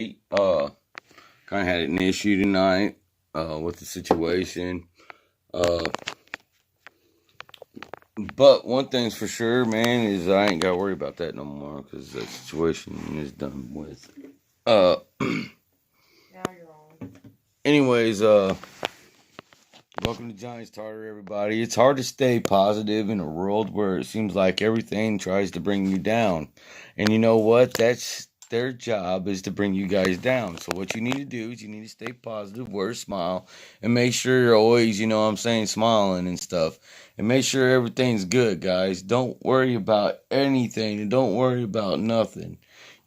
Kind of had an issue tonight with the situation. Uh, but one thing's for sure, man, is I ain't got to worry about that no more because that situation is done with. Uh, anyways, welcome to Johnny's Tartar, everybody. It's hard to stay positive in a world where it seems like everything tries to bring you down. And you know what? That's their job is to bring you guys down. So what you need to do is you need to stay positive, wear a smile, and make sure you're always, what I'm saying, smiling and stuff. And make sure everything's good, guys. Don't worry about anything and don't worry about nothing.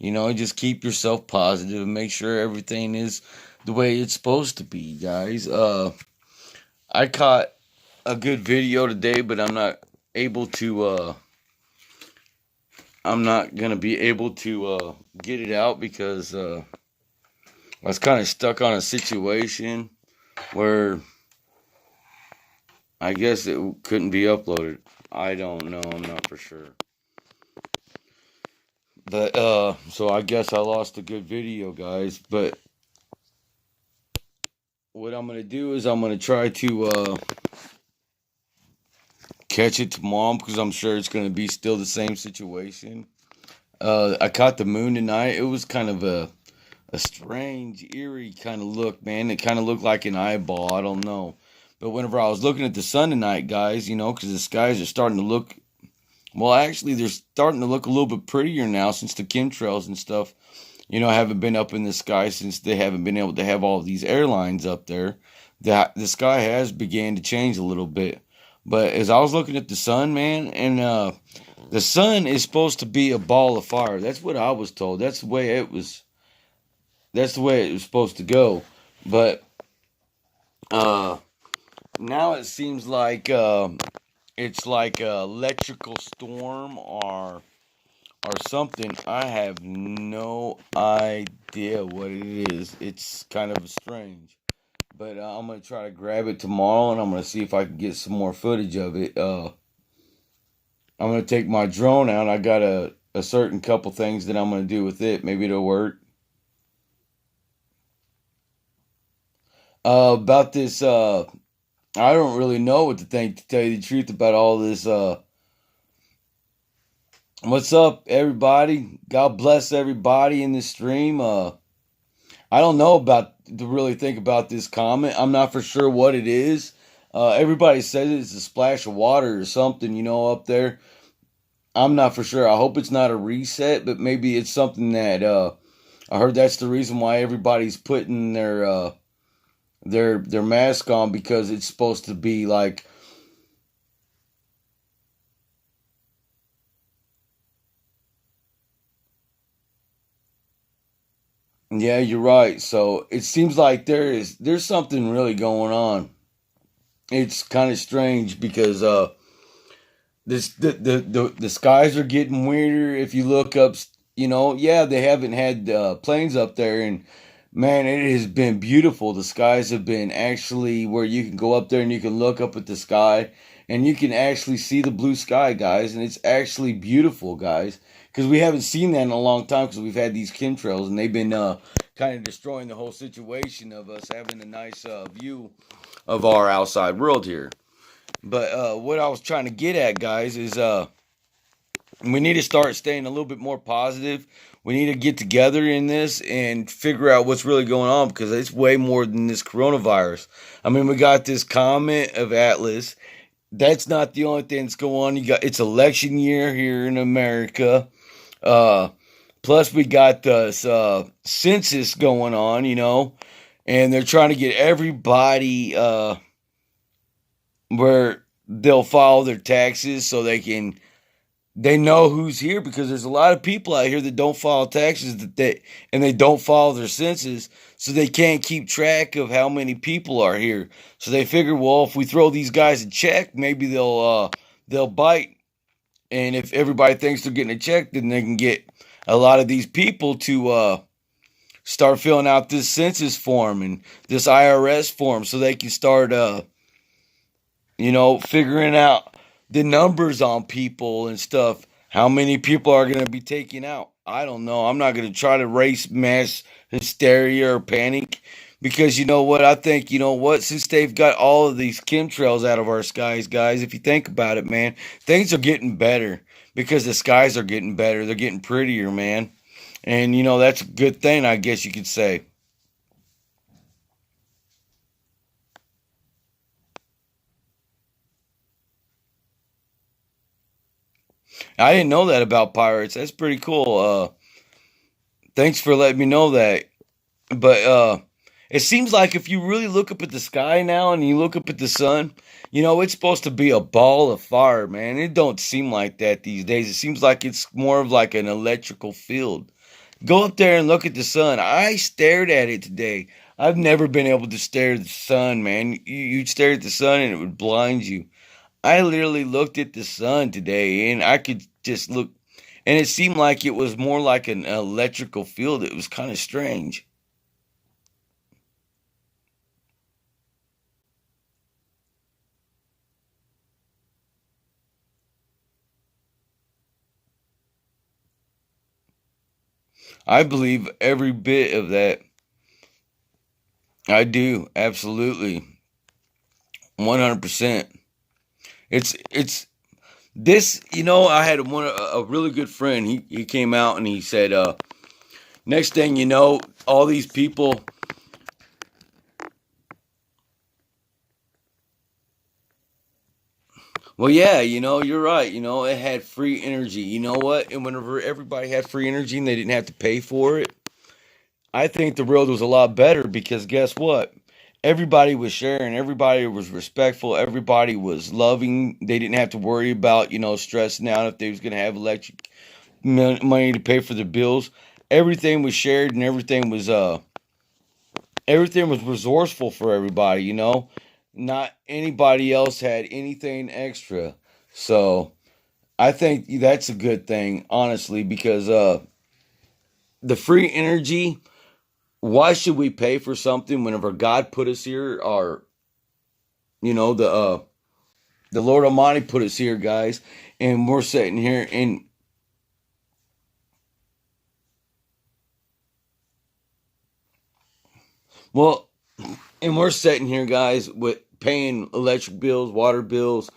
Just keep yourself positive and make sure everything is the way it's supposed to be, guys. I caught a good video today, but able to I'm not gonna be able to get it out because I was kind of stuck on a situation where I guess it couldn't be uploaded. I don't know. I'm not for sure. But so I guess I lost a good video, guys. But what I'm gonna do is I'm gonna try to catch it tomorrow because I'm sure it's gonna be still the same situation. I caught the moon tonight. It was kind of a strange, eerie kind of look, man. It kind of looked like an eyeball. I don't know. But whenever I was looking at the sun tonight, guys, because the skies are starting to look, well, actually, they're starting to look a little bit prettier now since the chemtrails and stuff, haven't been up in the sky since they haven't been able to have all these airlines up there. The sky has began to change a little bit. But as I was looking at the sun, man, and the sun is supposed to be a ball of fire. That's what I was told. That's the way it was. That's the way it was supposed to go. But uh, now it seems like it's like an electrical storm or something. I have no idea what it is. It's kind of strange. But I'm gonna try to grab it tomorrow, and I'm gonna see if I can get some more footage of it. I'm gonna take my drone out. I got a certain couple things that I'm gonna do with it. Maybe it'll work. About this, I don't really know what to think, to tell you the truth, about all this. What's up, everybody? God bless everybody in this stream. I don't know about to really think about this comment. I'm not for sure what it is. Everybody says it's a splash of water or something, up there. I'm not for sure. I hope it's not a reset, but maybe it's something that I heard that's the reason why everybody's putting their mask on, because it's supposed to be like, yeah, you're right. So it seems like there's something really going on. It's kind of strange because this the skies are getting weirder. If you look up, yeah, they haven't had planes up there, and man, it has been beautiful. The skies have been actually where you can go up there and you can look up at the sky and you can actually see the blue sky, guys, and it's actually beautiful, guys, because we haven't seen that in a long time because we've had these chemtrails and they've been kind of destroying the whole situation of us having a nice view of our outside world here. But what I was trying to get at, guys, is we need to start staying a little bit more positive. We need to get together in this and figure out what's really going on, because it's way more than this coronavirus. I mean, we got this comet of Atlas. That's not the only thing that's going on. It's election year here in America. Uh, Plus, we got this census going on, and they're trying to get everybody where they'll file their taxes so they know who's here, because there's a lot of people out here that don't file taxes and they don't follow their census, so they can't keep track of how many people are here. So they figure, well, if we throw these guys a check, maybe they'll bite. And if everybody thinks they're getting a check, then they can get a lot of these people to start filling out this census form and this IRS form, so they can start figuring out the numbers on people and stuff. How many people are going to be taken out? I don't know. I'm not going to try to race mass hysteria or panic. Because you know what? I think, you know what? Since they've got all of these chemtrails out of our skies, guys, if you think about it, man, things are getting better because the skies are getting better. They're getting prettier, man. And, you know, that's a good thing, I guess you could say. I didn't know that about pirates. That's pretty cool. Thanks for letting me know that. But it seems like if you really look up at the sky now and you look up at the sun, you know, it's supposed to be a ball of fire, man. It don't seem like that these days. It seems like it's more of like an electrical field. Go up there and look at the sun. I stared at it today. I've never been able to stare at the sun, man. You'd stare at the sun and it would blind you. I literally looked at the sun today and I could just look, and it seemed like it was more like an electrical field. It was kind of strange. I believe every bit of that. I do, absolutely. 100%. It's this, you know, I had a really good friend. He came out and he said next thing you know, all these people. Well, yeah, you know, you're right. You know, it had free energy. You know what? And whenever everybody had free energy and they didn't have to pay for it, I think the world was a lot better because guess what? Everybody was sharing, everybody was respectful, everybody was loving. They didn't have to worry about, you know, stressing out if they was going to have electric money to pay for their bills. Everything was shared and everything was resourceful for everybody, you know. Not anybody else had anything extra. So, I think that's a good thing, honestly, because the free energy, why should we pay for something whenever God put us here, or you know, the Lord Almighty put us here, guys, and we're sitting here and well, and we're sitting here, guys, with paying electric bills, water bills,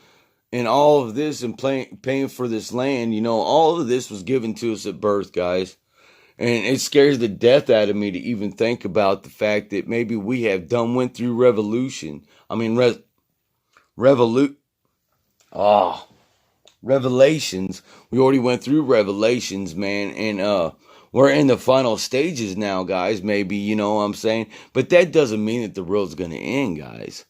and all of this, and paying for this land. You know, all of this was given to us at birth, guys. And it scares the death out of me to even think about the fact that maybe we have done went through revolution. I mean, revolut. Ah, Revelations. We already went through Revelations, man, and we're in the final stages now, guys. Maybe you know what I'm saying, but that doesn't mean that the world's going to end, guys.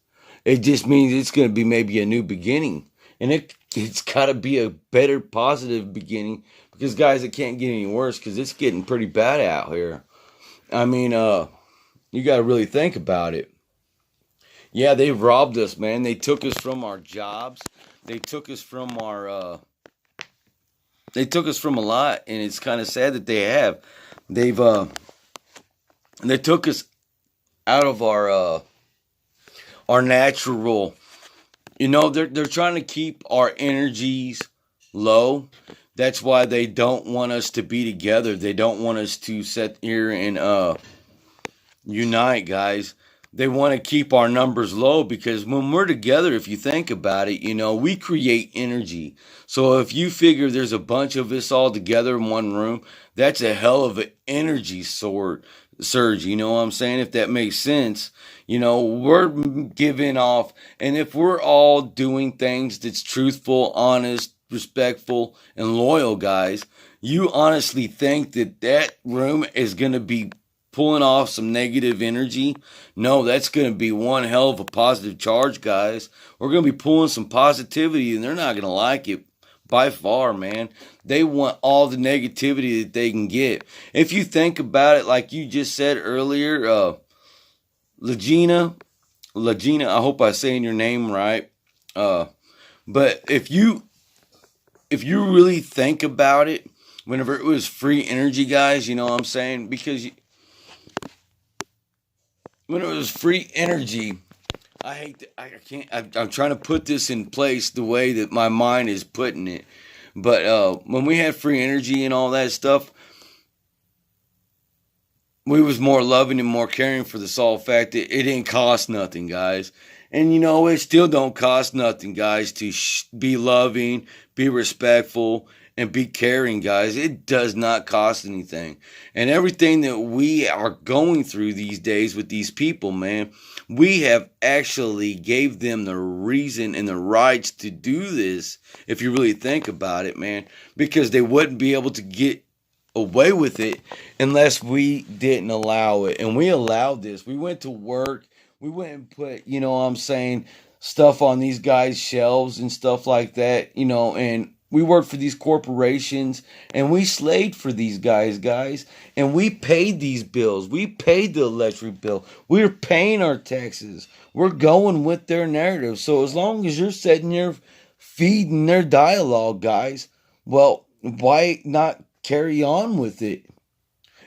It just means it's going to be maybe a new beginning, and it's got to be a better, positive beginning because, guys, it can't get any worse because it's getting pretty bad out here. I mean, you got to really think about it. Yeah, they robbed us, man. They took us from our jobs. They took us from our they took us from a lot, and it's kind of sad that they have. They've they took us out of our natural. You know, they're trying to keep our energies low. That's why they don't want us to be together. They don't want us to sit here and unite, guys. They want to keep our numbers low because when we're together, if you think about it, you know, we create energy. So if you figure there's a bunch of us all together in one room, that's a hell of an energy surge. You know what I'm saying? If that makes sense, you know, we're giving off, and if we're all doing things that's truthful, honest, respectful, and loyal, guys, you honestly think that that room is going to be pulling off some negative energy? No, that's going to be one hell of a positive charge, guys. We're going to be pulling some positivity, and they're not going to like it by far, man. They want all the negativity that they can get. If you think about it, like you just said earlier, Legina, Legina, I hope I'm saying your name right. But if you really think about it, whenever it was free energy, guys, you know what I'm saying? Because when it was free energy, I hate that I can't. I'm trying to put this in place the way that my mind is putting it. But when we had free energy and all that stuff, we was more loving and more caring for the sole fact that it didn't cost nothing, guys. And you know, it still don't cost nothing, guys, to be loving, be respectful, and be caring, guys. It does not cost anything. And everything that we are going through these days with these people, man, we have actually gave them the reason and the rights to do this, if you really think about it, man, because they wouldn't be able to get away with it unless we didn't allow it. And we allowed this. We went to work. We went and put, you know what I'm saying, stuff on these guys' shelves and stuff like that, you know, and we worked for these corporations and we slaved for these guys, and we paid these bills. We paid the electric bill. We're paying our taxes. We're going with their narrative. So as long as you're sitting there feeding their dialogue, guys, well, why not carry on with it?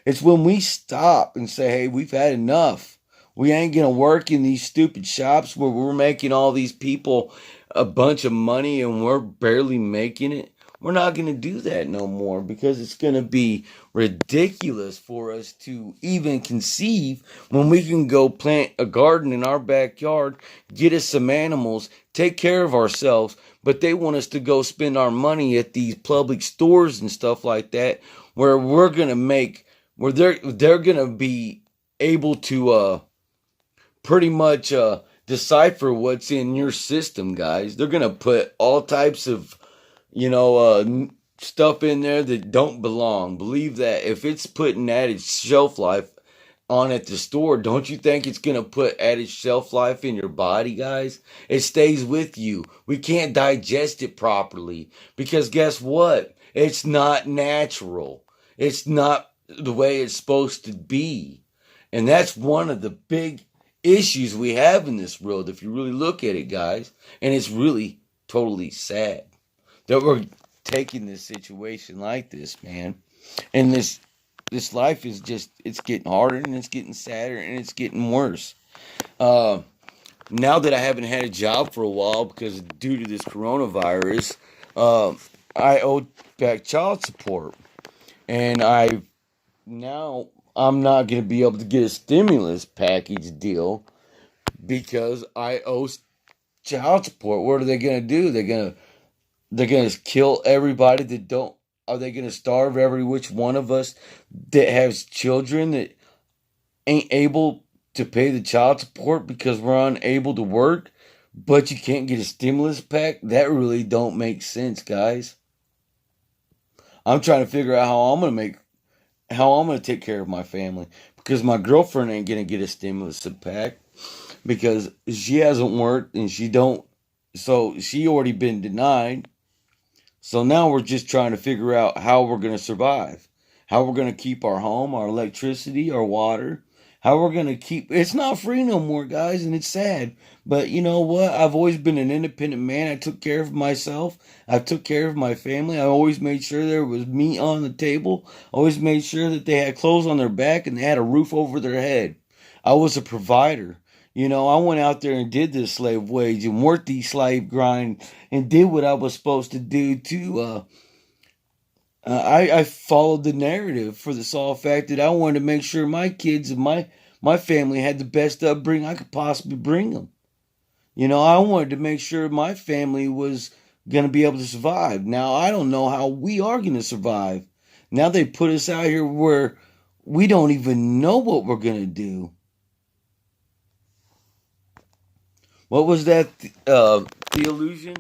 It's when we stop and say, hey, we've had enough. We ain't going to work in these stupid shops where we're making all these people a bunch of money and we're barely making it. We're not going to do that no more, because it's going to be ridiculous for us to even conceive when we can go plant a garden in our backyard, get us some animals, take care of ourselves, but they want us to go spend our money at these public stores and stuff like that, where we're going to make, where they're going to be able to pretty much decipher what's in your system, guys. They're gonna put all types of, you know, stuff in there that don't belong. Believe that if it's putting added shelf life on at the store, don't you think it's gonna put added shelf life in your body, guys? It stays with you. We can't digest it properly because guess what? It's not natural. It's not the way it's supposed to be. And that's one of the big issues we have in this world, if you really look at it, guys. And it's really totally sad that we're taking this situation like this, man. And this life is just, it's getting harder and it's getting sadder and it's getting worse. Uh, Now that I haven't had a job for a while because due to this coronavirus, uh, I owe back child support, and I'm not going to be able to get a stimulus package deal because I owe child support. What are they going to do? They're gonna kill everybody that don't. Are they gonna starve every which one of us that has children that ain't able to pay the child support because we're unable to work? But you can't get a stimulus pack? That really don't make sense, guys. I'm trying to figure out how I'm gonna take care of my family because my girlfriend ain't gonna get a stimulus pack because she hasn't worked and she don't. So she already been denied. So now we're just trying to figure out how we're going to survive, how we're going to keep our home, our electricity, our water, how we're going to keep. It's not free no more, guys, and it's sad. But you know what? I've always been an independent man. I took care of myself. I took care of my family. I always made sure there was meat on the table. I always made sure that they had clothes on their back and they had a roof over their head. I was a provider. You know, I went out there and did this slave wage and worked the slave grind and did what I was supposed to do to. I followed the narrative for the sole fact that I wanted to make sure my kids and my family had the best upbringing I could possibly bring them. You know, I wanted to make sure my family was going to be able to survive. Now, I don't know how we are going to survive. Now they put us out here where we don't even know what we're going to do. What was that, the illusion?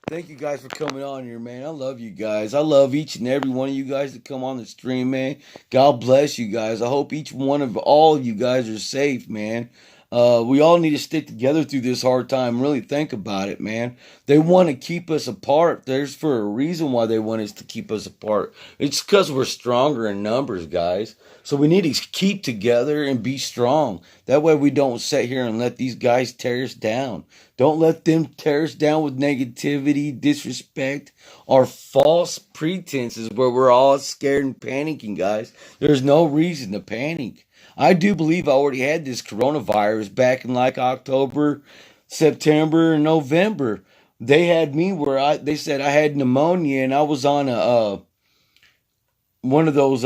Thank you guys for coming on here, man. I love you guys. I love each and every one of you guys that come on the stream, man. God bless you guys. I hope each one of all of you guys are safe, man. We all need to stick together through this hard time. Really think about it, man. They want to keep us apart. There's for a reason why they want us to keep us apart. It's because we're stronger in numbers, guys. So we need to keep together and be strong. That way we don't sit here and let these guys tear us down. Don't let them tear us down with negativity, disrespect, or false pretenses where we're all scared and panicking, guys. There's no reason to panic. I do believe I already had this coronavirus back in like October, September, and November. They had me where they said I had pneumonia and I was on a one of those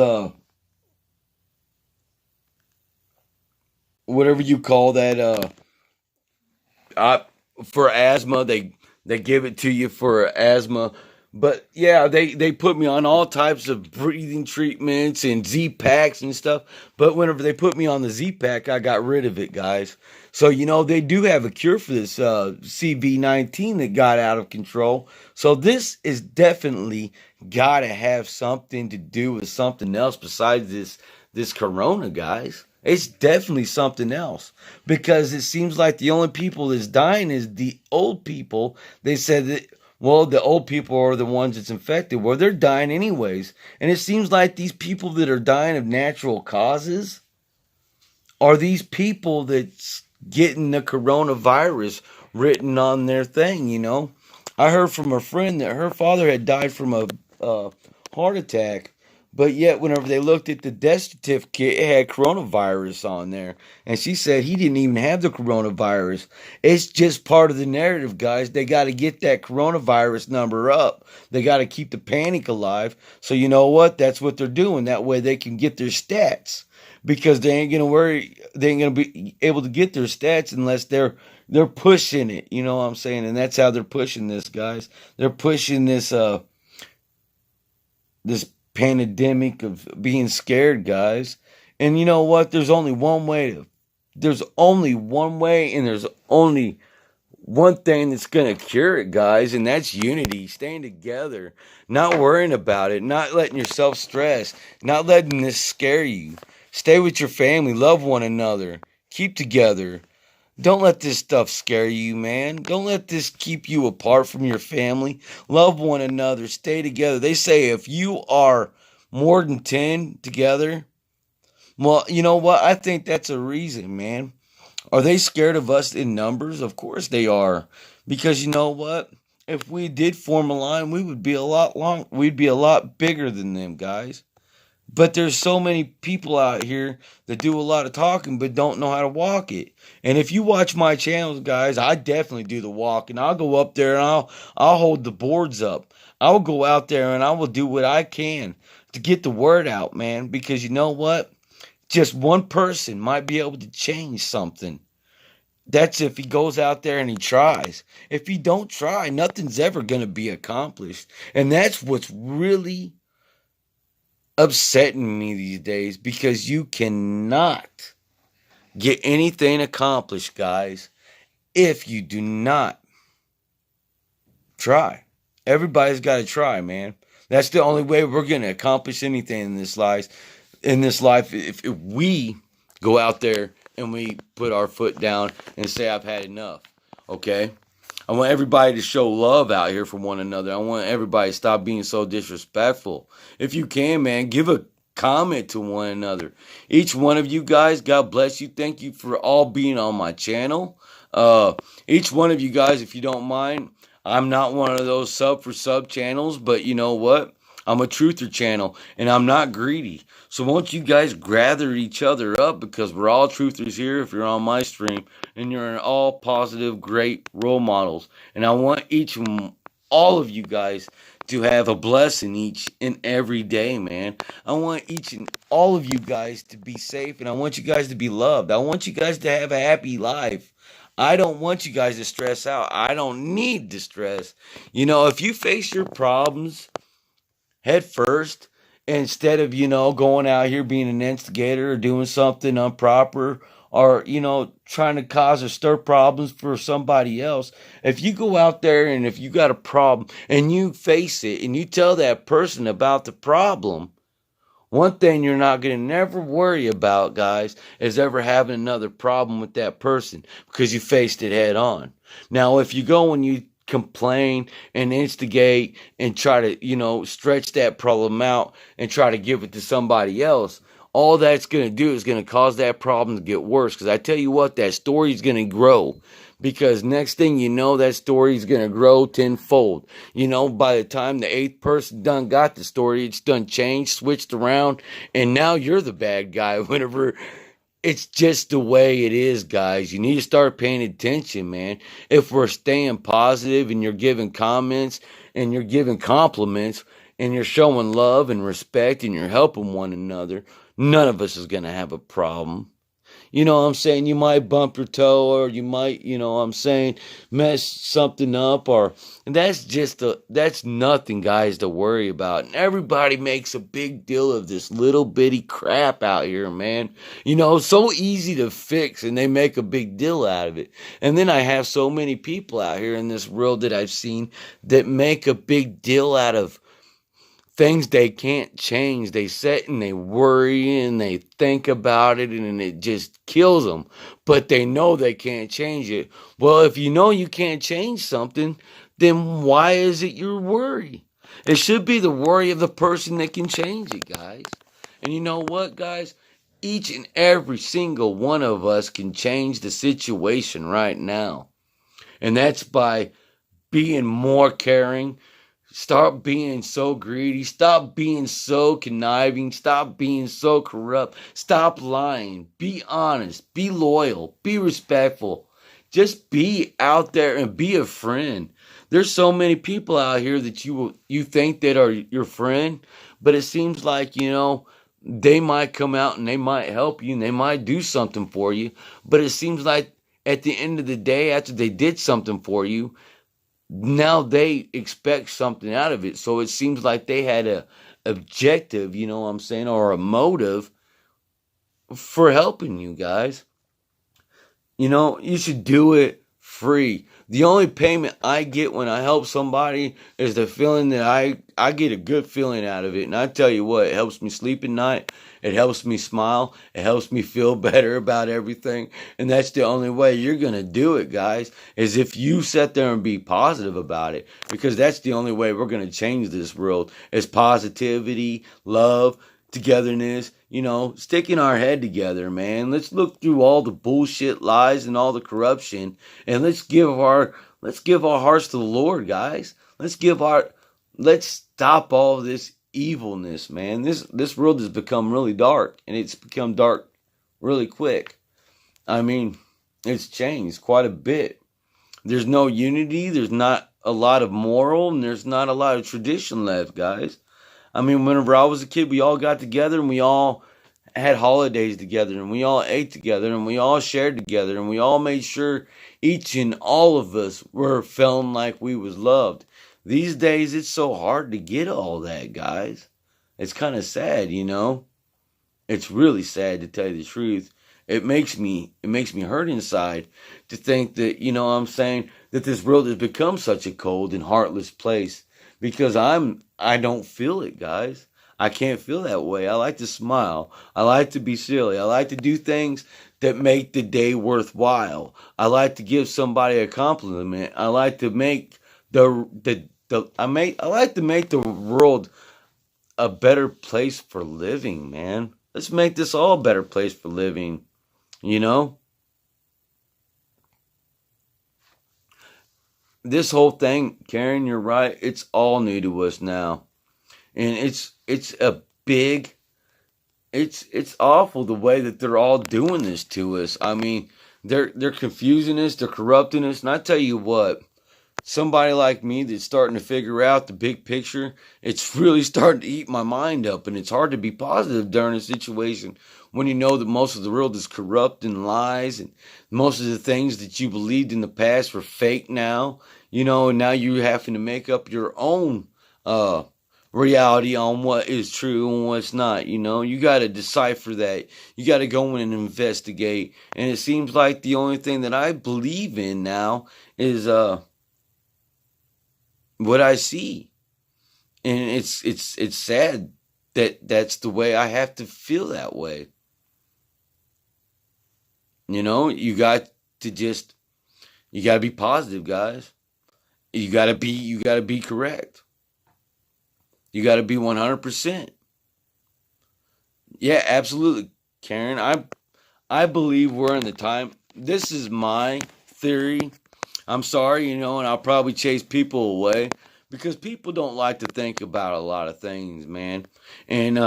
whatever you call that. I, for asthma, they give it to you for asthma. But yeah, they put me on all types of breathing treatments and Z packs and stuff. But whenever they put me on the Z pack, I got rid of it, guys. So they do have a cure for this CV-19 that got out of control. So this is definitely got to have something to do with something else besides this corona, guys. It's definitely something else because it seems like the only people that's dying is the old people. They said that, well, the old people are the ones that's infected. Well, they're dying anyways. And it seems like these people that are dying of natural causes are these people that's getting the coronavirus written on their thing. I heard from a friend that her father had died from a heart attack, but yet whenever they looked at the death certificate, it had coronavirus on there. And she said he didn't even have the coronavirus. It's just part of the narrative, guys. They got to get that coronavirus number up. They got to keep the panic alive. So you know what? That's what they're doing. That way they can get their stats because they ain't gonna worry. They ain't gonna be able to get their stats unless they're pushing it. You know what I'm saying? And that's how they're pushing this, guys. They're pushing this pandemic of being scared, guys. And you know what? There's only one way, and there's only one thing that's gonna cure it, guys, and that's unity, staying together, not worrying about it, not letting yourself stress, not letting this scare you. Stay with your family, love one another, keep together. Don't let this stuff scare you, man. Don't let this keep you apart from your family. Love one another, stay together. They say if you are more than 10 together, well, you know what? I think that's a reason, man. Are they scared of us in numbers? Of course they are. Because you know what? If we did form a line, we would be a lot we'd be a lot bigger than them, guys. But there's so many people out here that do a lot of talking but don't know how to walk it. And if you watch my channels, guys, I definitely do the walking. I'll go up there and I'll hold the boards up. I'll go out there and I will do what I can to get the word out, man. Because you know what? Just one person might be able to change something. That's if he goes out there and he tries. If he don't try, nothing's ever going to be accomplished. And that's what's really upsetting me these days because you cannot get anything accomplished, guys, if you do not try. Everybody's got to try, man. That's the only way we're going to accomplish anything in this life. If we go out there and we put our foot down and say, I've had enough, okay? I want everybody to show love out here for one another. I want everybody to stop being so disrespectful. If you can, man, give a comment to one another. Each one of you guys, God bless you. Thank you for all being on my channel. Each one of you guys, if you don't mind, I'm not one of those sub for sub channels, but you know what? I'm a truther channel and I'm not greedy. So won't you guys gather each other up because we're all truthers here if you're on my stream and you're all positive, great role models. And I want all of you guys to have a blessing each and every day, man. I want each and all of you guys to be safe and I want you guys to be loved. I want you guys to have a happy life. I don't want you guys to stress out. I don't need to stress. If you face your problems head first instead of going out here being an instigator or doing something improper or trying to cause or stir problems for somebody else. If you go out there and if you got a problem and you face it and you tell that person about the problem, one thing you're not going to never worry about, guys, is ever having another problem with that person because you faced it head on. Now, if you go and you complain and instigate and try to, stretch that problem out and try to give it to somebody else, all that's going to do is going to cause that problem to get worse. Because I tell you what, that story is going to grow. Because next thing you know, that story is going to grow tenfold. By the time the eighth person done got the story, it's done changed, switched around, and now you're the bad guy whenever it's just the way it is, guys. You need to start paying attention, man. If we're staying positive and you're giving comments and you're giving compliments and you're showing love and respect and you're helping one another, none of us is going to have a problem. You know what I'm saying? You might bump your toe, or you might, what I'm saying, mess something up, and that's nothing, guys, to worry about. And everybody makes a big deal of this little bitty crap out here, man. So easy to fix, and they make a big deal out of it. And then I have so many people out here in this world that I've seen that make a big deal out of things they can't change. They sit and they worry and they think about it, and it just kills them. But they know they can't change it. Well, if you know you can't change something, then why is it your worry? It should be the worry of the person that can change it, guys. And you know what, guys? Each and every single one of us can change the situation right now. And that's by being more caring. Stop being so greedy. Stop being so conniving. Stop being so corrupt. Stop lying. Be honest. Be loyal. Be respectful. Just be out there and be a friend. There's so many people out here that you think that are your friend, but it seems like, they might come out and they might help you and they might do something for you, but it seems like at the end of the day, after they did something for you, now they expect something out of it. So it seems like they had a objective, you know what I'm saying, or a motive for helping you, guys. You should do it free. The only payment I get when I help somebody is the feeling that I get a good feeling out of it. And I tell you what, it helps me sleep at night. It helps me smile. It helps me feel better about everything. And that's the only way you're going to do it, guys, is if you sit there and be positive about it. Because that's the only way we're going to change this world is positivity, love, togetherness, sticking our head together, man. Let's look through all the bullshit lies and all the corruption, and let's give our hearts to the Lord, guys. Let's stop all this evilness, man. This world has become really dark, and it's become dark really quick. I mean, it's changed quite a bit. There's no unity, there's not a lot of moral, and there's not a lot of tradition left, guys. I mean, whenever I was a kid, we all got together and we all had holidays together and we all ate together and we all shared together and we all made sure each and all of us were feeling like we was loved. These days, it's so hard to get all that, guys. It's kind of sad, It's really sad, to tell you the truth. It makes me hurt inside to think that, what I'm saying, that this world has become such a cold and heartless place. Because I don't feel it, guys. I can't feel that way. I like to smile. I like to be silly. I like to do things that make the day worthwhile. I like to give somebody a compliment. I like to make I like to make the world a better place for living, man. Let's make this all a better place for living, This whole thing, Karen, you're right. It's all new to us now. And it's awful the way that they're all doing this to us. I mean, they're confusing us, they're corrupting us. And I tell you what, somebody like me that's starting to figure out the big picture, it's really starting to eat my mind up, and it's hard to be positive during a situation when you know that most of the world is corrupt and lies, and most of the things that you believed in the past were fake now, and now you're having to make up your own reality on what is true and what's not. You got to decipher that. You got to go in and investigate. And it seems like the only thing that I believe in now is what I see. And it's sad that that's the way I have to feel that way. You got to be positive, guys. You got to be correct. You got to be 100%. Yeah, absolutely, Karen. I believe we're in the time. This is my theory. I'm sorry, and I'll probably chase people away because people don't like to think about a lot of things, man. And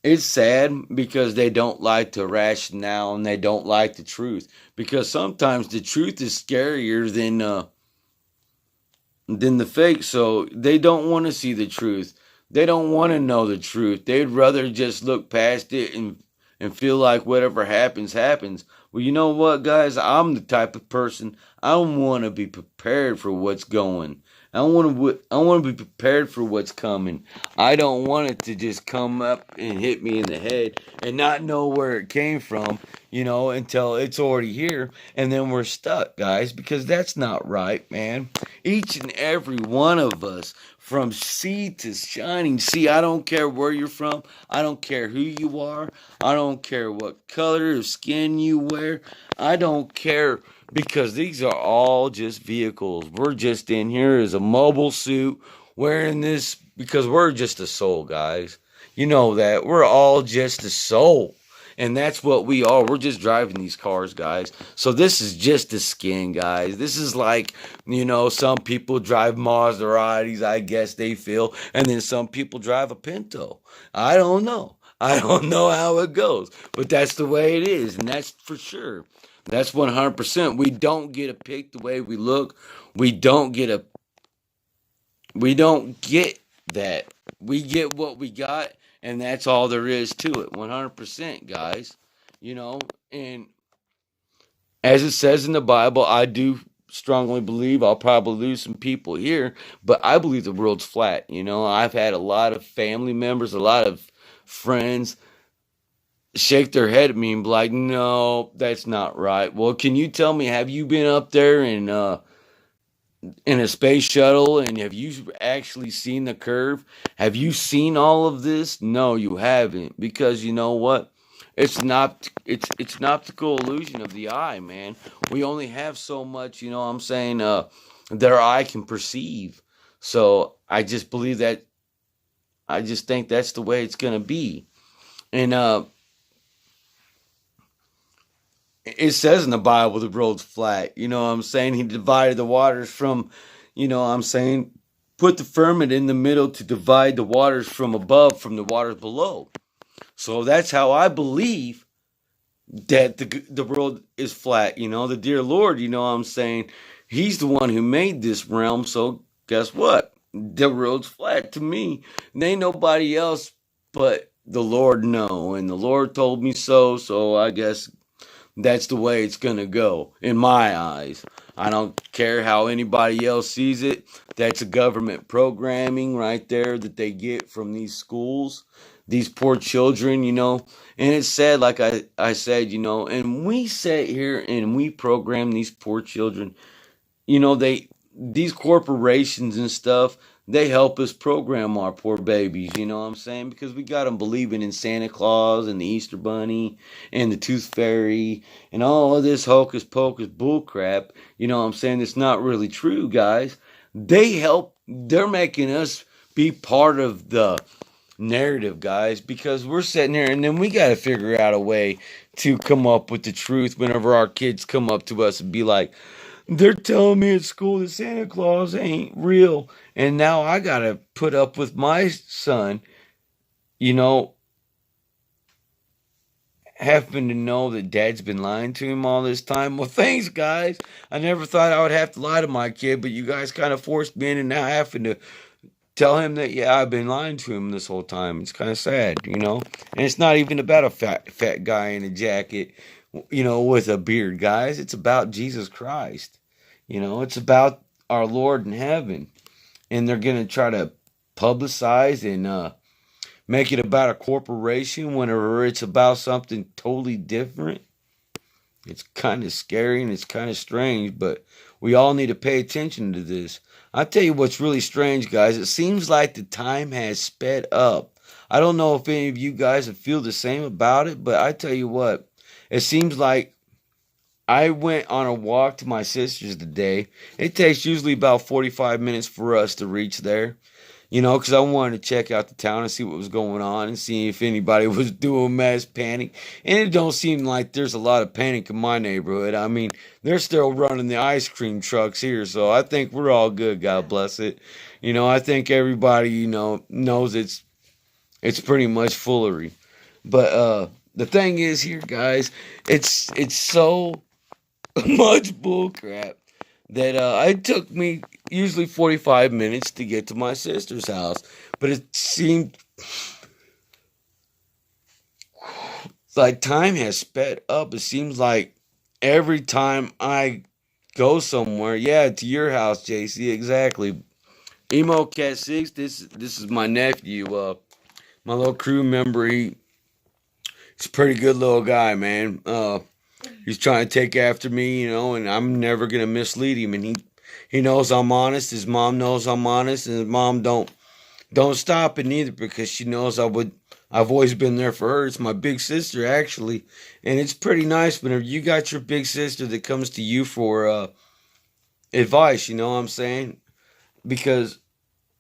it's sad because they don't like the rationale and they don't like the truth, because sometimes the truth is scarier than the fake. So they don't want to see the truth. They don't want to know the truth. They'd rather just look past it and and feel like whatever happens, happens. Well, you know what, guys? I'm the type of person, I want to be prepared for what's going. I want to be prepared for what's coming. I don't want it to just come up and hit me in the head and not know where it came from, until it's already here and then we're stuck, guys, because that's not right, man. Each and every one of us, from sea to shining sea, I don't care where you're from, I don't care who you are, I don't care what color of skin you wear, I don't care, because these are all just vehicles. We're just in here as a mobile suit wearing this because we're just a soul, guys. You know that. We're all just a soul. And that's what we are. We're just driving these cars, guys. So this is just the skin, guys. This is like, some people drive Maseratis, I guess they feel. And then some people drive a Pinto. I don't know. I don't know how it goes. But that's the way it is. And that's for sure. That's 100%. We don't get to pick the way we look. We don't get that. We get what we got, and that's all there is to it. 100%, guys. And as it says in the Bible, I do strongly believe I'll probably lose some people here, but I believe the world's flat. I've had a lot of family members, a lot of friends shake their head at me and be like, no, that's not right. Well, can you tell me, have you been up there in a space shuttle, and have you actually seen the curve? Have you seen all of this? No, you haven't, because you know what? It's an optical illusion of the eye, man. We only have so much, I'm saying, that our eye can perceive. So I just believe that, I just think that's the way it's gonna be. And it says in the Bible the road's flat. You know what I'm saying? He divided the waters from, what I'm saying, put the firmament in the middle to divide the waters from above from the waters below. So that's how I believe that the world is flat. The dear Lord, what I'm saying, He's the one who made this realm. So guess what? The world's flat to me. And ain't nobody else but the Lord know. And the Lord told me so. So I guess that's the way it's going to go in my eyes. I don't care how anybody else sees it. That's a government programming right there that they get from these schools, these poor children, And it's sad, like I said, and we sit here and we program these poor children. These corporations and stuff, they help us program our poor babies, you know what I'm saying? Because we got them believing in Santa Claus and the Easter Bunny and the Tooth Fairy and all of this hocus pocus bullcrap, you know what I'm saying? It's not really true, guys. They're making us be part of the narrative, guys, because we're sitting here and then we got to figure out a way to come up with the truth whenever our kids come up to us and be like, they're telling me at school that Santa Claus ain't real. And now I got to put up with my son, you know, having to know that dad's been lying to him all this time. Well, thanks, guys. I never thought I would have to lie to my kid, but you guys kind of forced me in, and now having to tell him that, yeah, I've been lying to him this whole time. It's kind of sad, And it's not even about a fat guy in a jacket, with a beard, guys. It's about Jesus Christ. It's about our Lord in heaven. And they're going to try to publicize and make it about a corporation whenever it's about something totally different. It's kind of scary and it's kind of strange, but we all need to pay attention to this. I tell you what's really strange, guys. It seems like the time has sped up. I don't know if any of you guys feel the same about it, but I tell you what, it seems like I went on a walk to my sister's today. It takes usually about 45 minutes for us to reach there. Because I wanted to check out the town and see what was going on and see if anybody was doing mass panic. And it don't seem like there's a lot of panic in my neighborhood. I mean, they're still running the ice cream trucks here, so I think we're all good, God bless it. I think everybody, knows it's pretty much foolery. But the thing is here, guys, it's so much bullcrap that it took me usually 45 minutes to get to my sister's house. But it seemed like time has sped up. It seems like every time I go somewhere, yeah, to your house, JC, exactly. Emo Cat Six, this is my nephew, my little crew member. He's a pretty good little guy, man. He's trying to take after me, and I'm never gonna mislead him. And he knows I'm honest. His mom knows I'm honest, and his mom don't stop it neither because she knows I've always been there for her. It's my big sister actually, and it's pretty nice whenever you got your big sister that comes to you for advice. You know what I'm saying? Because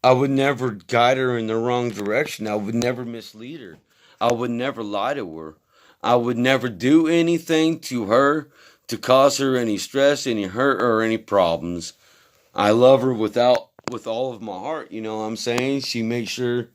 I would never guide her in the wrong direction. I would never mislead her. I would never lie to her. I would never do anything to her to cause her any stress, any hurt, or any problems. I love her with all of my heart. You know what I'm saying? She makes sure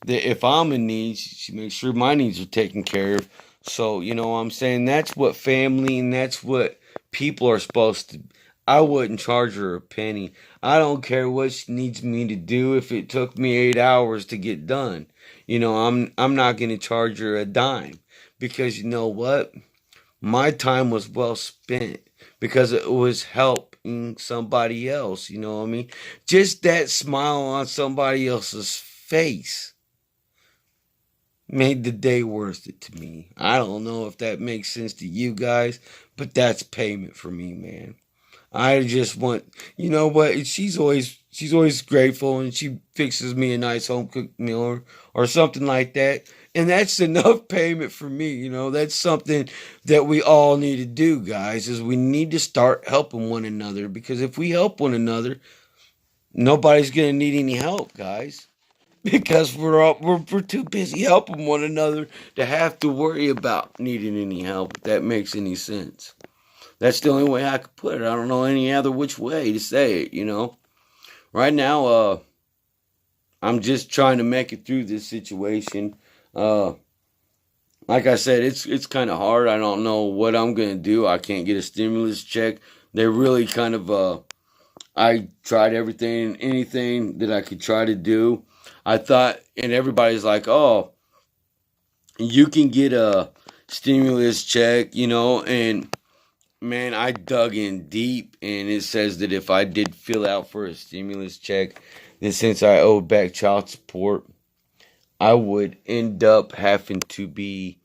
that if I'm in need, she makes sure my needs are taken care of. So, you know what I'm saying? That's what family and that's what people are supposed to. I wouldn't charge her a penny. I don't care what she needs me to do if it took me 8 hours to get done. I'm not gonna charge her a dime. Because you know what? My time was well spent because it was helping somebody else, you know what I mean? Just that smile on somebody else's face made the day worth it to me. I don't know if that makes sense to you guys, but that's payment for me, man. I just want, you know what? She's always grateful, and she fixes me a nice home cooked meal or something like that, and that's enough payment for me. That's something that we all need to do, guys. Is we need to start helping one another because if we help one another, nobody's gonna need any help, guys. Because we're too busy helping one another to have to worry about needing any help. If that makes any sense. That's the only way I could put it. I don't know any other which way to say it. Right now, I'm just trying to make it through this situation. Uh, like I said, it's kind of hard. I don't know what I'm gonna do. I can't get a stimulus check. They're really kind of I tried everything and anything that I could try to do. I thought, and everybody's like, "Oh, you can get a stimulus check," and man, I dug in deep, and it says that if I did fill out for a stimulus check, then since I owed back child support, I would end up having to be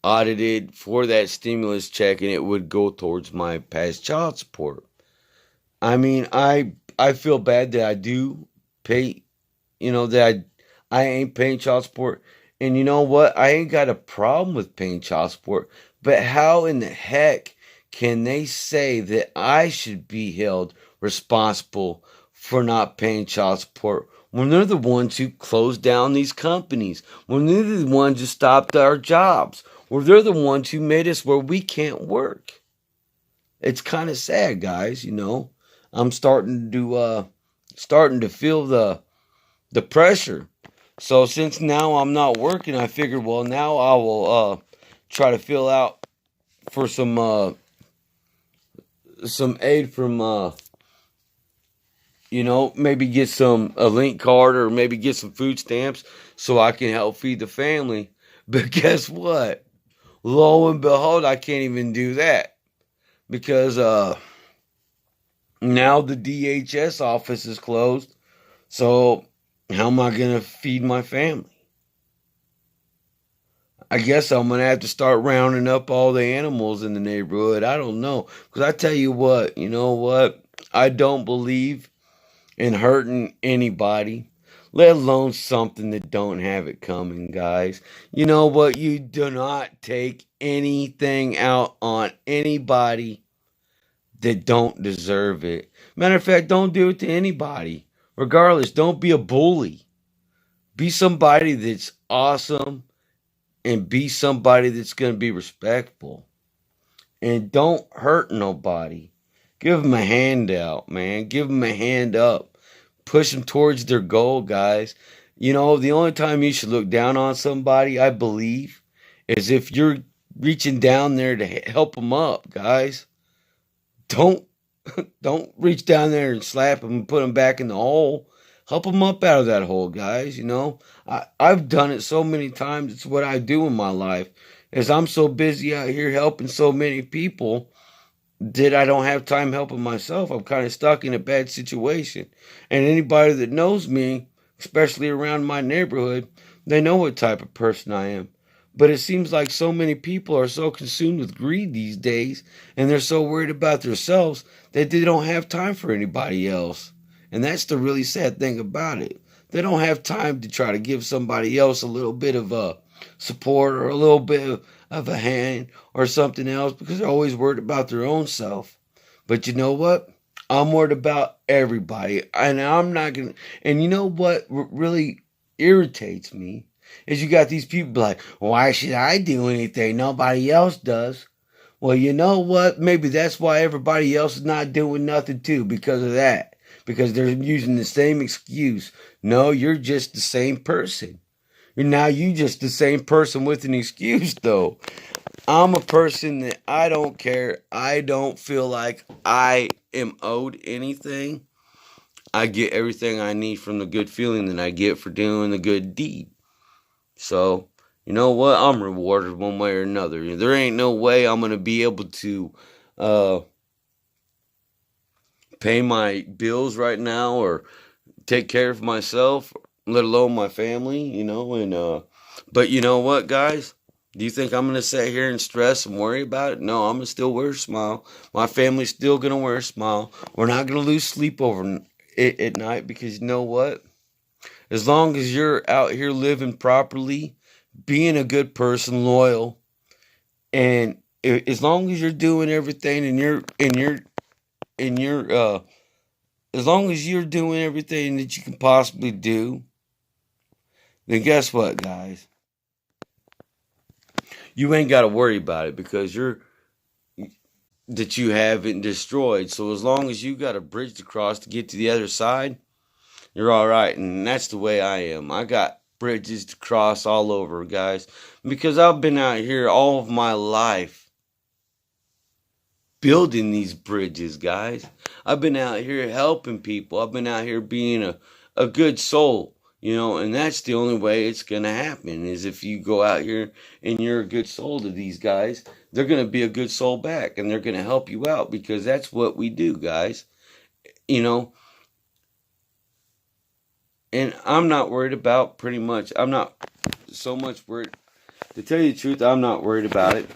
audited for that stimulus check, and it would go towards my past child support. I mean, I feel bad that I do pay, that I ain't paying child support, and you know what? I ain't got a problem with paying child support, but how in the heck can they say that I should be held responsible for not paying child support when they're the ones who closed down these companies, when they're the ones who stopped our jobs, when they're the ones who made us where we can't work? It's kind of sad, guys. I'm starting to feel the pressure. So since now I'm not working, I figured, well, now I will try to fill out for some aid from maybe get some a link card or maybe get some food stamps so I can help feed the family. But guess what? Lo and behold, I can't even do that because now the DHS office is closed. So how am I gonna feed my family? I guess I'm gonna have to start rounding up all the animals in the neighborhood. I don't know, because I tell you what, you know what? I don't believe in hurting anybody, let alone something that don't have it coming, guys. You know what? You do not take anything out on anybody that don't deserve it. Matter of fact, don't do it to anybody. Regardless, don't be a bully. Be somebody that's awesome and be somebody that's going to be respectful. And don't hurt nobody. Give them a handout, man. Give them a hand up. Push them towards their goal, guys. The only time you should look down on somebody, I believe, is if you're reaching down there to help them up, guys. Don't don't reach down there and slap them and put them back in the hole. Help them up out of that hole, guys. I've done it so many times. It's what I do in my life. is I'm so busy out here helping so many people that I don't have time helping myself. I'm kind of stuck in a bad situation. And anybody that knows me, especially around my neighborhood, they know what type of person I am. But it seems like so many people are so consumed with greed these days, and they're so worried about themselves that they don't have time for anybody else. And that's the really sad thing about it. They don't have time to try to give somebody else a little bit of support or a little bit of a hand or something else because they're always worried about their own self. But you know what? I'm worried about everybody. And I'm not going to. And you know what really irritates me is you got these people like, why should I do anything? Nobody else does. Well, you know what? Maybe that's why everybody else is not doing nothing too, because of that. Because they're using the same excuse. No, you're just the same person. You just the same person with an excuse though. I'm a person that I don't care. I don't feel like I am owed anything. I get everything I need from the good feeling that I get for doing the good deed. So, you know what? I'm rewarded one way or another. There ain't no way I'm going to be able to uh, pay my bills right now or take care of myself, let alone my family, but you know what, guys? Do you think I'm going to sit here and stress and worry about it? No, I'm going to still wear a smile. My family's still going to wear a smile. We're not going to lose sleep over it at night because you know what? As long as you're out here living properly, being a good person, loyal, and as long as you're doing everything in your as long as you're doing everything that you can possibly do, then guess what, guys? You ain't got to worry about it because you haven't destroyed. So as long as you got a bridge to cross to get to the other side, you're all right. And that's the way I am. I got bridges to cross all over, guys, because I've been out here all of my life building these bridges, guys. I've been out here helping people. I've been out here being a good soul, and that's the only way it's going to happen is if you go out here and you're a good soul to these guys. They're going to be a good soul back and they're going to help you out because that's what we do, guys. You know, and I'm not worried about I'm not so much worried. To tell you the truth, I'm not worried about it.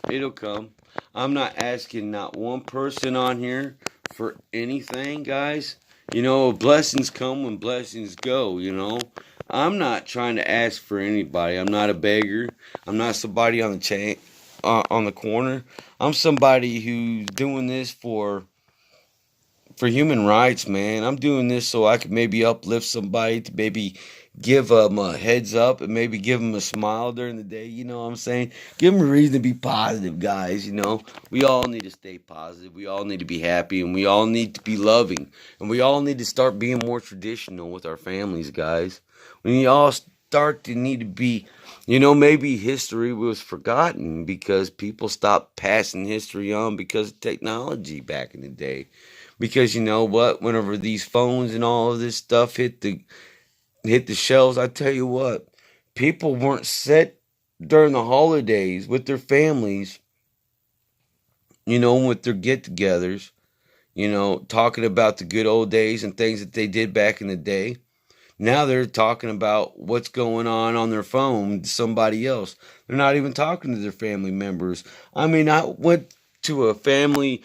It'll come. I'm not asking not one person on here for anything, guys. Blessings come when blessings go, I'm not trying to ask for anybody. I'm not a beggar. I'm not somebody on the chain, on the corner. I'm somebody who's doing this for human rights, man. I'm doing this so I could maybe uplift somebody, to maybe give them a heads up and maybe give them a smile during the day. You know what I'm saying? Give them a reason to be positive, guys. We all need to stay positive. We all need to be happy and we all need to be loving. And we all need to start being more traditional with our families, guys. We all start to need to be, maybe history was forgotten because people stopped passing history on because of technology back in the day. Because you know what? Whenever these phones and all of this stuff hit the shelves, I tell you what, people weren't set during the holidays with their families, with their get-togethers, talking about the good old days and things that they did back in the day. Now they're talking about what's going on their phone to somebody else. They're not even talking to their family members. I mean, I went to a family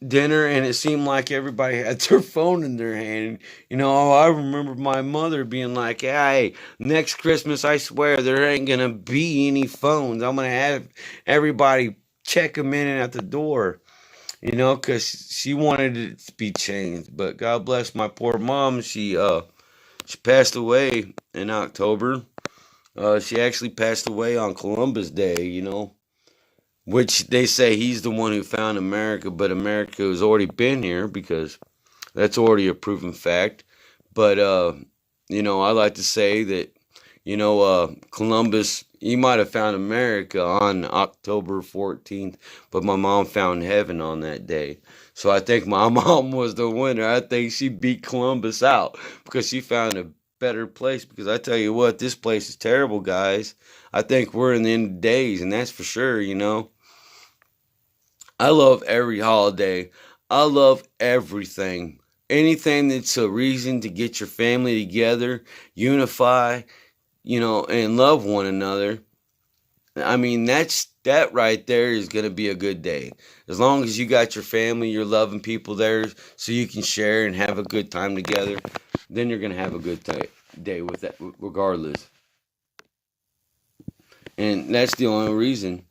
dinner and it seemed like everybody had their phone in their hand. I remember my mother being like, hey, next Christmas, I swear there ain't gonna be any phones. I'm gonna have everybody check them in and at the door, because she wanted it to be changed. But God bless my poor mom. She passed away in October. She actually passed away on Columbus Day, which they say he's the one who found America, but America has already been here because that's already a proven fact. But, I like to say that, Columbus, he might have found America on October 14th, but my mom found heaven on that day. So I think my mom was the winner. I think she beat Columbus out because she found a better place, because I tell you what, this place is terrible, guys. I think we're in the end of days, and that's for sure, you know. I love every holiday. I love everything. Anything that's a reason to get your family together, unify, you know, and love one another. I mean, that right there is going to be a good day. As long as you got your family, your loving people there so you can share and have a good time together, then you're going to have a good day with that regardless. And that's the only reason.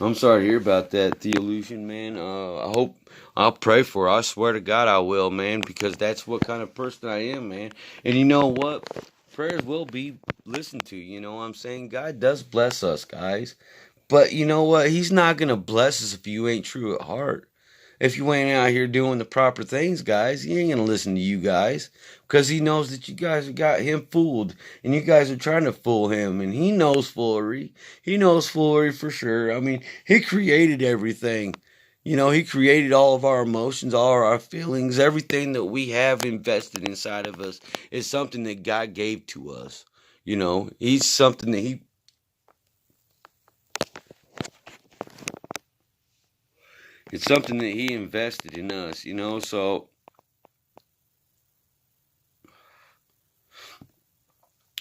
I'm sorry to hear about that, Theolution, man. I hope, I'll pray for her. I swear to God I will, man, because that's what kind of person I am, man. And you know what? Prayers will be listened to, you know what I'm saying? God does bless us, guys. But you know what? He's not going to bless us if you ain't true at heart. If you ain't out here doing the proper things, guys, he ain't going to listen to you guys. Because he knows that you guys have got him fooled. And you guys are trying to fool him. And he knows foolery. He knows foolery for sure. I mean, he created everything. You know, he created all of our emotions, all of our feelings, everything that we have invested inside of us is something that God gave to us. You know, he's something that he it's something that he invested in us, you know. So,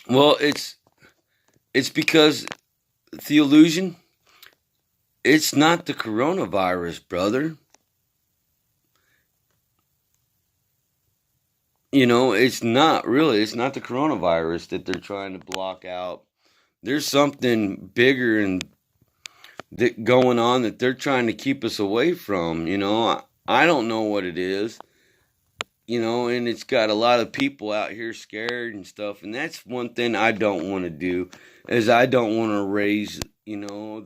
well, it's because Theolution, it's not the coronavirus, brother. You know, it's not really. It's not the coronavirus that they're trying to block out. There's something bigger and that going on that they're trying to keep us away from. You know, I don't know what it is. You know, and it's got a lot of people out here scared and stuff, and that's one thing I don't want to do, is I don't want to raise, you know,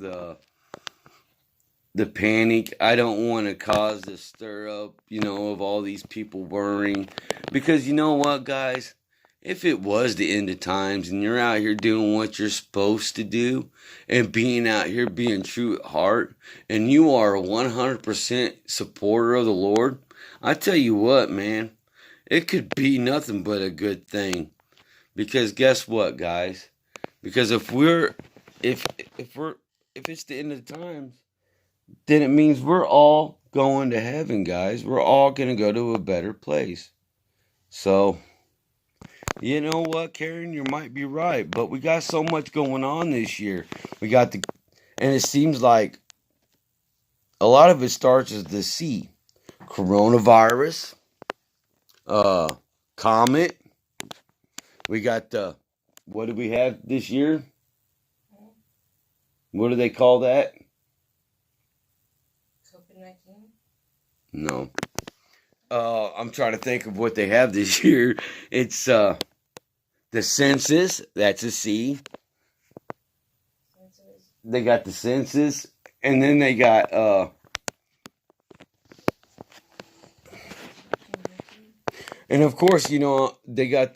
the panic. I don't want to cause the stir up, you know, of all these people worrying, because you know what, guys, if it was the end of times and you're out here doing what you're supposed to do and being out here being true at heart, and you are a 100% supporter of the Lord, I tell you what, man, it could be nothing but a good thing. Because guess what, guys? Because if if we're if it's the end of the times, then it means we're all going to heaven, guys. We're all gonna go to a better place. So, you know what, Karen, you might be right, but we got so much going on this year. We got the and it seems like a lot of it starts as the C. Coronavirus, uh, comet. We got the what do we have this year? What do they call that? COVID-19? No. I'm trying to think of what they have this year. It's the census. That's a C. Census. They got the census, and then they got and of course, you know, they got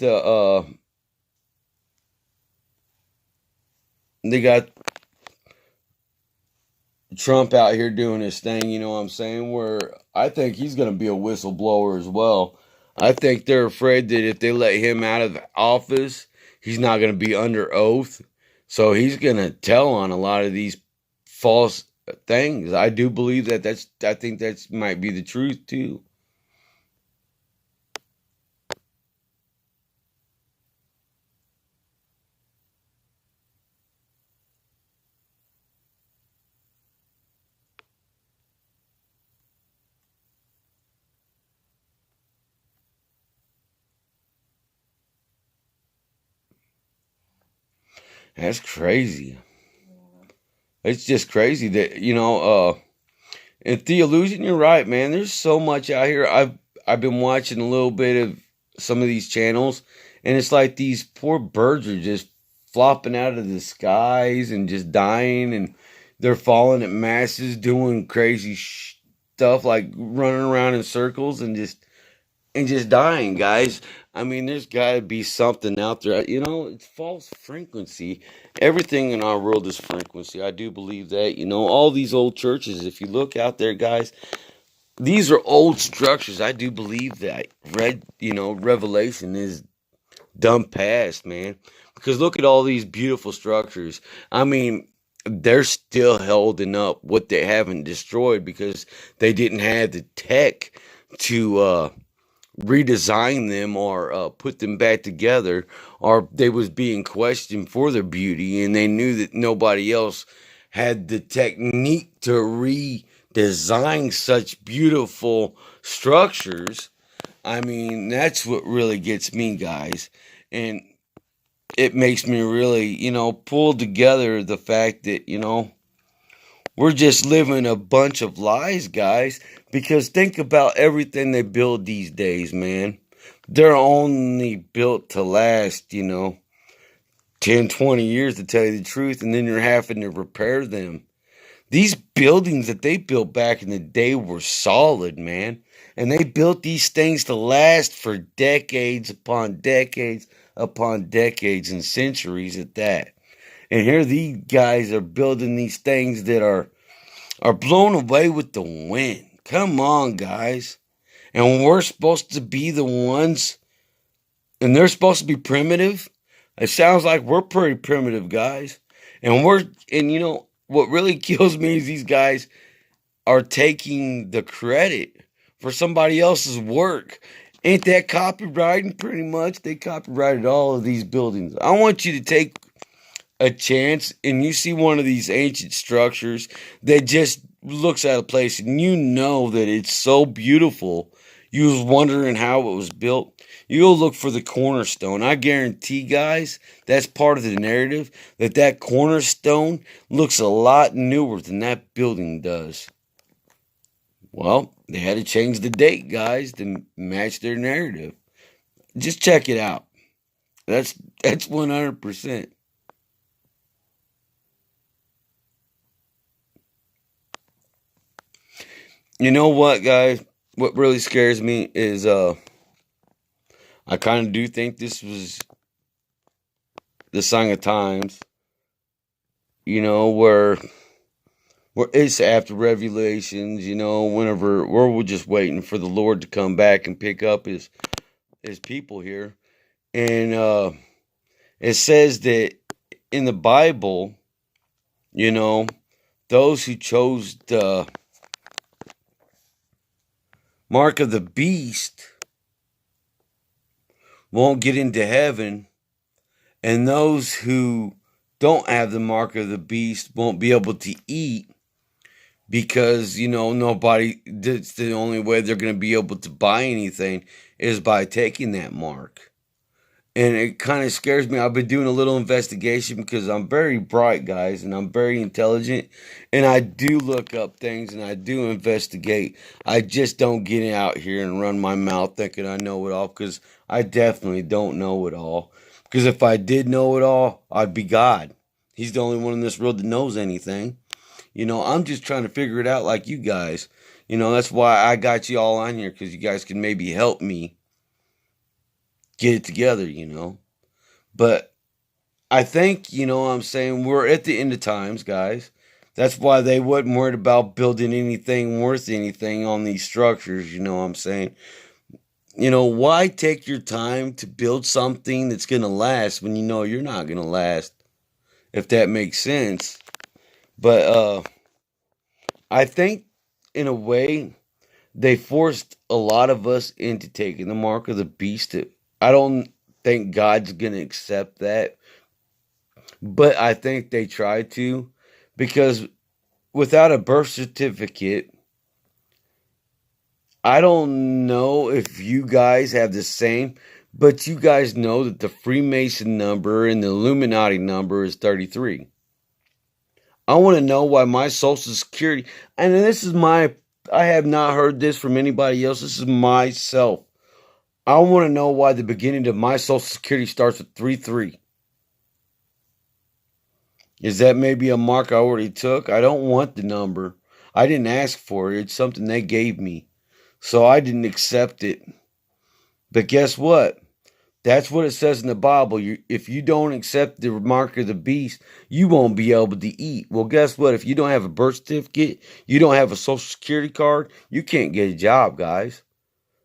Trump out here doing his thing, you know what I'm saying? Where I think he's going to be a whistleblower as well. I think they're afraid that if they let him out of office, he's not going to be under oath. So he's going to tell on a lot of these false things. I do believe I think that might be the truth too. That's crazy. It's just crazy that, you know, and Theolution, you're right, man. There's so much out here. I've been watching a little bit of some of these channels, and it's like these poor birds are just flopping out of the skies and just dying, and they're falling at masses, doing crazy stuff like running around in circles and just and just dying, guys. I mean, there's got to be something out there. You know, it's false frequency. Everything in our world is frequency. I do believe that. You know, all these old churches, if you look out there, guys, these are old structures. I do believe that. Revelation is done past, man. Because look at all these beautiful structures. I mean, they're still holding up what they haven't destroyed because they didn't have the tech to redesign them or put them back together, or they was being questioned for their beauty, and they knew that nobody else had the technique to redesign such beautiful structures. I mean, that's what really gets me, guys. And it makes me really, pull together the fact that, we're just living a bunch of lies, guys. Because think about everything they build these days, man. They're only built to last, 10, 20 years to tell you the truth. And then you're having to repair them. These buildings that they built back in the day were solid, man. And they built these things to last for decades upon decades upon decades and centuries at that. And here these guys are building these things that are blown away with the wind. Come on, guys. And we're supposed to be the ones, and they're supposed to be primitive. It sounds like we're pretty primitive, guys. And what really kills me is these guys are taking the credit for somebody else's work. Ain't that copywriting? Pretty much, they copyrighted all of these buildings. I want you to take a chance and you see one of these ancient structures that just looks out of place and you know that it's so beautiful. You was wondering how it was built. You'll look for the cornerstone. I guarantee, guys, that's part of the narrative, that cornerstone looks a lot newer than that building does. Well, they had to change the date, guys, to match their narrative. Just check it out. That's 100%. You know what, guys? What really scares me is I kind of do think this was the sign of times. Where it's after Revelations, whenever we're just waiting for the Lord to come back and pick up his people here. And it says that in the Bible, those who chose the mark of the beast won't get into heaven, and those who don't have the mark of the beast won't be able to eat because, nobody, that's the only way they're going to be able to buy anything is by taking that mark. And it kind of scares me. I've been doing a little investigation because I'm very bright, guys, and I'm very intelligent. And I do look up things and I do investigate. I just don't get out here and run my mouth thinking I know it all, because I definitely don't know it all. Because if I did know it all, I'd be God. He's the only one in this world that knows anything. I'm just trying to figure it out like you guys. That's why I got you all on here, because you guys can maybe help me get it together, But I think, I'm saying, we're at the end of times, guys. That's why they wasn't worried about building anything worth anything on these structures, I'm saying. Why take your time to build something that's going to last when you know you're not going to last, if that makes sense. But I think, in a way, they forced a lot of us into taking the mark of the beast. I don't think God's going to accept that. But I think they tried to, because without a birth certificate, I don't know if you guys have the same, but you guys know that the Freemason number and the Illuminati number is 33. I want to know why my Social Security, and I have not heard this from anybody else. This is myself. I want to know why the beginning of my Social Security starts with 33. Is that maybe a mark I already took? I don't want the number. I didn't ask for it. It's something they gave me. So I didn't accept it. But guess what? That's what it says in the Bible. If you don't accept the mark of the beast, you won't be able to eat. Well, guess what? If you don't have a birth certificate, you don't have a social security card, you can't get a job, guys.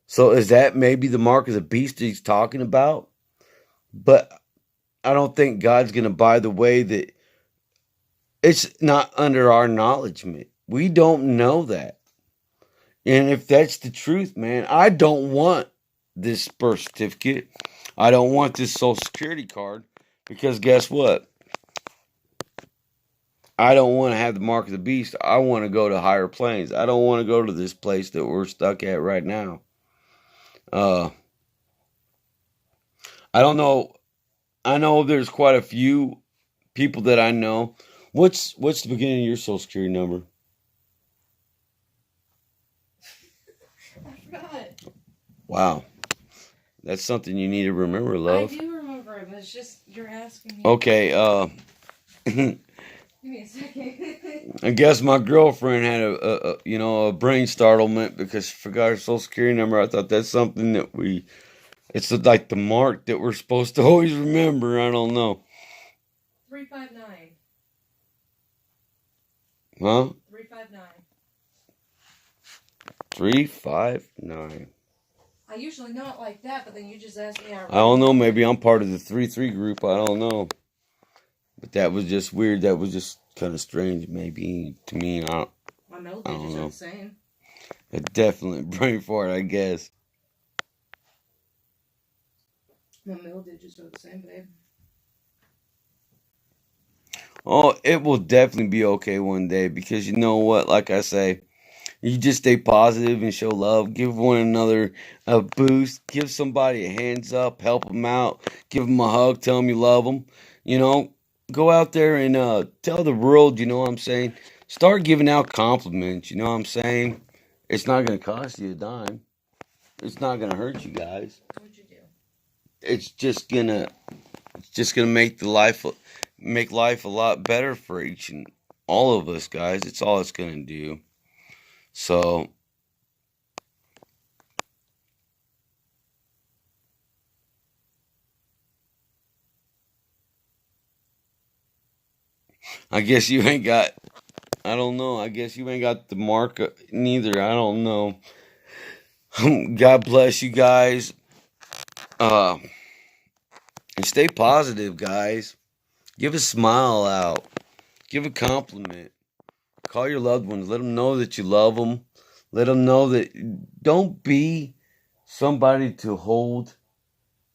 So is that maybe the mark of the beast that he's talking about? But I don't think God's going to buy the way that it's not under our acknowledgement. We don't know that. And if that's the truth, man, I don't want this birth certificate. I don't want this social security card because guess what? I don't want to have the mark of the beast. I want to go to higher planes. I don't want to go to this place that we're stuck at right now. Uh, I don't know. I know there's quite a few people that I know. What's the beginning of your social security number? I forgot. Wow. That's something you need to remember, I love. do remember it, but it's just you're asking me. Okay, Give me a second. I guess my girlfriend had a brain startlement because she forgot her social security number. I thought that's something that it's like the mark that we're supposed to always remember. I don't know. 359. Huh? 359. 359. I usually know it like that, but then you just asked me. I don't know. Maybe I'm part of the 3-3 group. I don't know. But that was just weird. That was just kind of strange, maybe to me. My middle I don't digits are know. the same. A definite brain fart, I guess. My middle digits are the same, babe. Oh, it will definitely be okay one day because you know what? Like I say, you just stay positive and show love. Give one another a boost. Give somebody a hands up. Help them out. Give them a hug. Tell them you love them. You know, go out there and tell the world, you know what I'm saying? Start giving out compliments. You know what I'm saying? It's not going to cost you a dime. It's not going to hurt you guys. What'd you do? It's just gonna make life a lot better for each and all of us, guys. It's all it's gonna do. So I guess you ain't got. I don't know. I guess you ain't got the mark neither. I don't know. God bless you guys. Uh, and stay positive, guys. Give a smile out. Give a compliment. Call your loved ones. Let them know that you love them. Let them know that don't be somebody to hold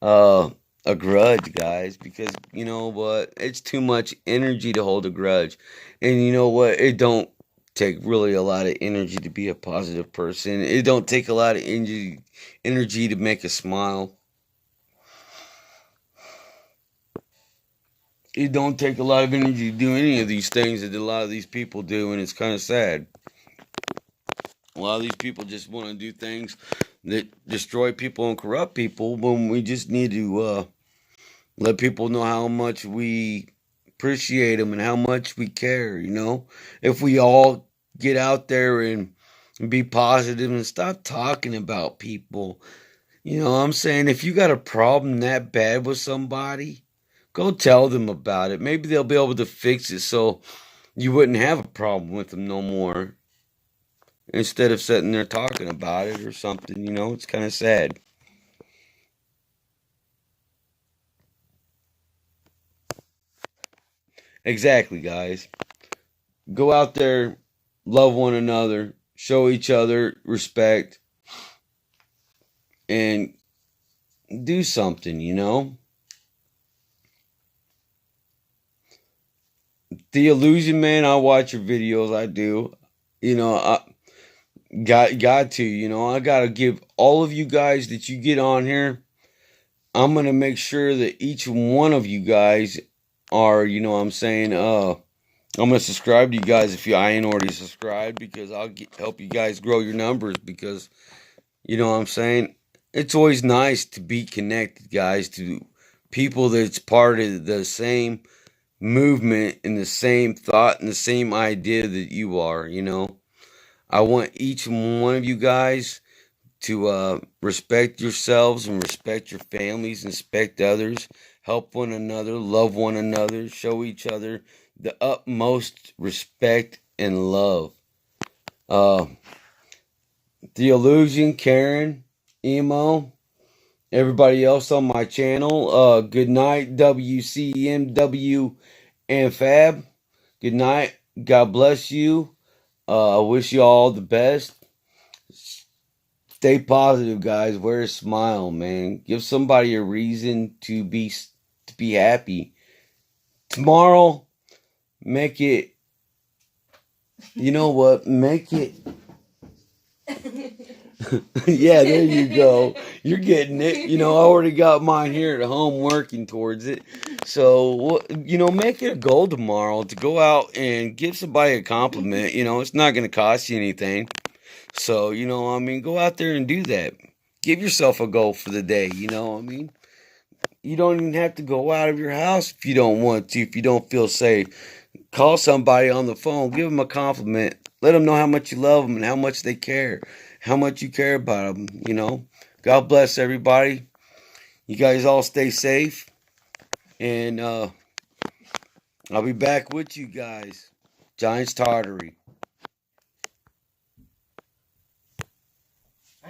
a grudge, guys, because you know what? It's too much energy to hold a grudge. And you know what? It don't take really a lot of energy to be a positive person. It don't take a lot of energy to make a smile. It don't take a lot of energy to do any of these things that a lot of these people do, and it's kind of sad. A lot of these people just want to do things that destroy people and corrupt people when we just need to let people know how much we appreciate them and how much we care, you know? If we all get out there and be positive and stop talking about people, you know what I'm saying? If you got a problem that bad with somebody, go tell them about it. Maybe they'll be able to fix it so you wouldn't have a problem with them no more. Instead of sitting there talking about it or something, you know, it's kind of sad. Exactly, guys. Go out there, love one another, show each other respect, and do something, you know? The Illusion Man, I watch your videos, I do. You know, I got to, you know, I gotta give all of you guys that you get on here, I'm gonna make sure that each one of you guys are, you know what I'm saying, I'm gonna subscribe to you guys if I ain't already subscribed because help you guys grow your numbers because you know what I'm saying. It's always nice to be connected, guys, to people that's part of the same movement and the same thought and the same idea that you are. You know, I want each one of you guys to respect yourselves and respect your families and respect others, help one another, love one another, show each other the utmost respect and love. Uh, the Illusion, Karen, Emo, everybody else on my channel, good night, WCMW and Fab. Good night. God bless you. I wish you all the best. Stay positive, guys. Wear a smile, man. Give somebody a reason to be happy. Tomorrow, make it. You know what? Make it. Yeah, there you go. You're getting it. You know, I already got mine here at home working towards it. So, you know, make it a goal tomorrow to go out and give somebody a compliment. You know, it's not going to cost you anything. So, you know, I mean, go out there and do that. Give yourself a goal for the day. You know, I mean, you don't even have to go out of your house if you don't want to, if you don't feel safe. Call somebody on the phone, give them a compliment, let them know how much you love them and how much they care, how much you care about them, you know. God bless everybody. You guys all stay safe, and I'll be back with you guys. Giants Tartary.